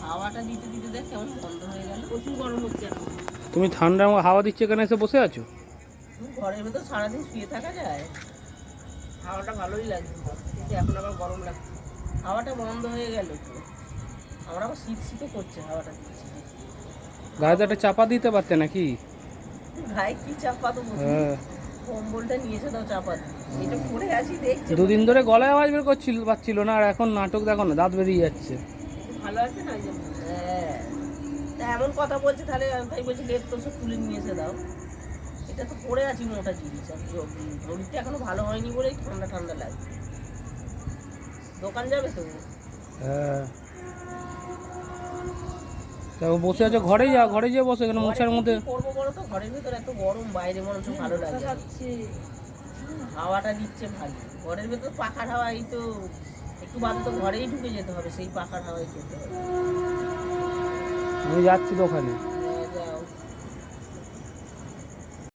হাওয়াটা দিতে দিতে দেখ কেমন বন্ধ হয়ে গেল, প্রচুর গরম হচ্ছে এখন। তুমি ঠান্ডা হাওয়া দিচ্ছে এখানে এসে বসে আছো? ঘরের ভেতর সারাদিন শুয়ে থাকা যায়, হাওয়াটা ভালোই লাগছে, কিন্তু এখন আবার গরম লাগছে। হাওয়াটা বন্ধ হয়ে গেল তো, আমার আবার শীত শীতও করছে হাওয়াটা দিচ্ছে। গায়ে তো একটা চাপা দিতে পারতে নাকি? গায়ে কি চাপা তো বলছি, হ্যাঁ, কম্বলটা নিয়েছে দাও চাপা দিয়ে, এটা পরে আছি দেখছে। দুদিন ধরে গলায় আওয়াজ বের করছিল পাচ্ছিল না, আর এখন নাটক দেখো না, দাঁত বেরিয়ে যাচ্ছে। ভালো আছে না? হ্যাঁ, তা এমন কথা বলছে, তাহলে তাই বলছি লেপ তো সব তুলে নিয়ে এসে দাও। এটা তো পরে আছি মোটা জিনিস, আর শরীরটা এখনো ভালো হয়নি বলেই ঠান্ডা ঠান্ডা লাগে। দোকান যাবে তো? হ্যাঁ, তা ও বসে আছে, ঘরে যা, ঘরে যেয়ে বসে, এখানে মশার মধ্যে। করবো বলো তো, ঘরের ভিতরে এত গরম, বাইরে মনে হচ্ছে ভালো লাগে, হাওয়াটা দিচ্ছে ভালো। ঘরের ভেতর পাখার হাওয়া, এই তো একটু বাদে তো ঘরেই ঢুকে যেতে হবে, সেই পাখার হাওয়াই খেতে হবে। আমি যাচ্ছি দোকানে।